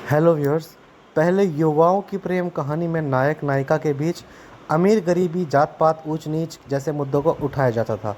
Hello viewers. पहले युवाओं की प्रेम कहानी में नायक नायिका के बीच अमीर गरीबी जात पात ऊंच नीच जैसे मुद्दों को उठाया जाता था।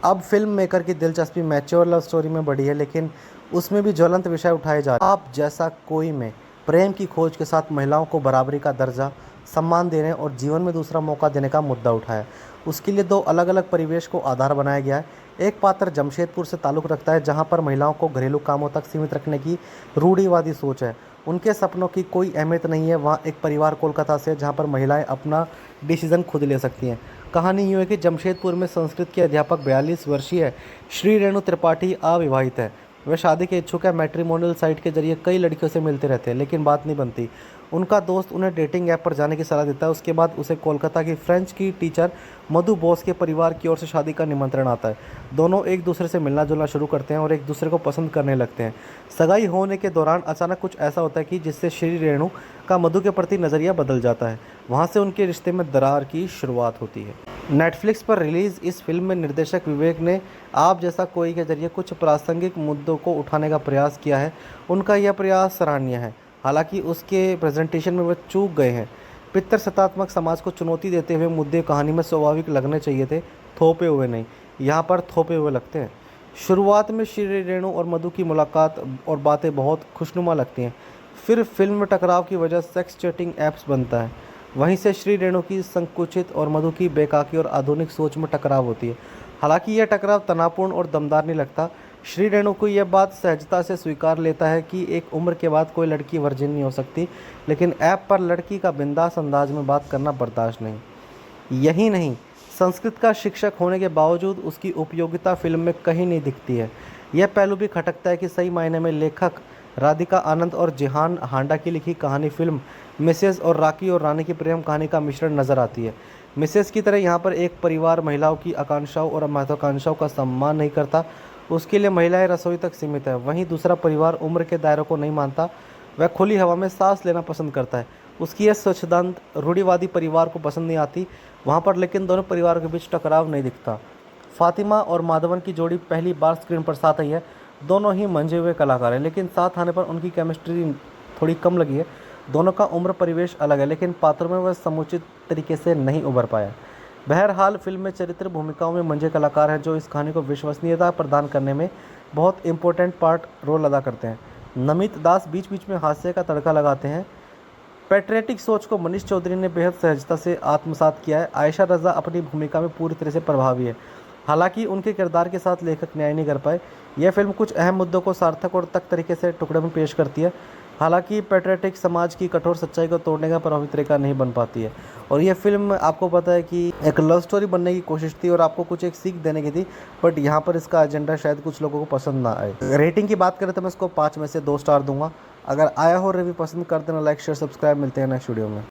अब फिल्म मेकर की दिलचस्पी मैच्योर लव स्टोरी में बढ़ी है, लेकिन उसमें भी ज्वलंत विषय उठाए जा रहे हैं। आप जैसा कोई में प्रेम की खोज के साथ महिलाओं को बराबरी का दर्जा, सम्मान देने और जीवन में दूसरा मौका देने का मुद्दा उठाया। उसके लिए दो अलग अलग परिवेश को आधार बनाया गया है। एक पात्र जमशेदपुर से ताल्लुक़ रखता है, जहाँ पर महिलाओं को घरेलू कामों तक सीमित रखने की रूढ़िवादी सोच है। उनके सपनों की कोई अहमियत नहीं है। वहाँ एक परिवार कोलकाता से, जहाँ पर महिलाएं अपना डिसीज़न खुद ले सकती हैं। कहानी यूँ है कि जमशेदपुर में संस्कृत के अध्यापक 42 वर्षीय श्री रेणु त्रिपाठी अविवाहित है। वे शादी के इच्छुक है। मैट्रिमोनियल साइट के जरिए कई लड़कियों से मिलते रहते हैं, लेकिन बात नहीं बनती। उनका दोस्त उन्हें डेटिंग ऐप पर जाने की सलाह देता है। उसके बाद उसे कोलकाता की फ्रेंच की टीचर मधु बोस के परिवार की ओर से शादी का निमंत्रण आता है। दोनों एक दूसरे से मिलना जुलना शुरू करते हैं और एक दूसरे को पसंद करने लगते हैं। सगाई होने के दौरान अचानक कुछ ऐसा होता है कि जिससे श्री रेणु का मधु के प्रति नज़रिया बदल जाता है। वहाँ से उनके रिश्ते में दरार की शुरुआत होती है। नेटफ्लिक्स पर रिलीज़ इस फिल्म में निर्देशक विवेक ने आप जैसा कोई के जरिए कुछ प्रासंगिक मुद्दों को उठाने का प्रयास किया है। उनका यह प्रयास सराहनीय है, हालांकि उसके प्रेजेंटेशन में वे चूक गए हैं। पितृसत्तात्मक समाज को चुनौती देते हुए मुद्दे कहानी में स्वाभाविक लगने चाहिए थे, थोपे हुए नहीं। यहाँ पर थोपे हुए लगते हैं। शुरुआत में श्री रेणु और मधु की मुलाकात और बातें बहुत खुशनुमा लगती हैं। फिर फिल्म में टकराव की वजह सेक्स चैटिंग ऐप्स बनता है। वहीं से श्री रेणु की संकुचित और मधु की बेकाकी और आधुनिक सोच में टकराव होती है। हालांकि यह टकराव तनावपूर्ण और दमदार नहीं लगता। श्री रेणु को यह बात सहजता से स्वीकार लेता है कि एक उम्र के बाद कोई लड़की वर्जिन नहीं हो सकती, लेकिन ऐप पर लड़की का बिंदास अंदाज में बात करना बर्दाश्त नहीं। यही नहीं, संस्कृत का शिक्षक होने के बावजूद उसकी उपयोगिता फिल्म में कहीं नहीं दिखती है। यह पहलू भी खटकता है कि सही मायने में लेखक राधिका आनंद और जिहान हांडा की लिखी कहानी फिल्म मिसेस और रानी की प्रेम कहानी का मिश्रण नजर आती है। मिसेस की तरह यहाँ पर एक परिवार महिलाओं की आकांक्षाओं और महत्वाकांक्षाओं का सम्मान नहीं करता। उसके लिए महिलाएं रसोई तक सीमित है। वहीं दूसरा परिवार उम्र के दायरों को नहीं मानता। वह खुली हवा में सांस लेना पसंद करता है। उसकी यह स्वच्छंद रूढ़िवादी परिवार को पसंद नहीं आती वहाँ पर, लेकिन दोनों परिवारों के बीच टकराव नहीं दिखता। फातिमा और माधवन की जोड़ी पहली बार स्क्रीन पर साथ आई है। दोनों ही मंझे हुए कलाकार हैं, लेकिन साथ आने पर उनकी केमिस्ट्री थोड़ी कम लगी है। दोनों का उम्र परिवेश अलग है, लेकिन पात्रों में वह समुचित तरीके से नहीं उभर पाया। बहरहाल फिल्म में चरित्र भूमिकाओं में मंझे कलाकार हैं, जो इस कहानी को विश्वसनीयता प्रदान करने में बहुत इंपॉर्टेंट रोल अदा करते हैं। नमित दास बीच बीच में हास्य का तड़का लगाते हैं। पैट्रियटिक सोच को मनीष चौधरी ने बेहद सहजता से आत्मसात किया है। आयशा रज़ा अपनी भूमिका में पूरी तरह से प्रभावी है, हालांकि उनके किरदार के साथ लेखक न्याय नहीं कर पाए। यह फिल्म कुछ अहम मुद्दों को सार्थक और तक तरीके से टुकड़े में पेश करती है, हालांकि पैट्रियटिक समाज की कठोर सच्चाई को तोड़ने का प्रभावी तरीका नहीं बन पाती है। और यह फिल्म आपको पता है कि एक लव स्टोरी बनने की कोशिश थी और आपको कुछ एक सीख देने की थी, बट यहाँ पर इसका एजेंडा शायद कुछ लोगों को पसंद ना आए। रेटिंग की बात करें तो मैं इसको 5 में से 2 स्टार दूंगा। अगर आया हो रिव्यू पसंद कर देना, लाइक शेयर सब्सक्राइब। मिलते हैं नेक्स्ट वीडियो में।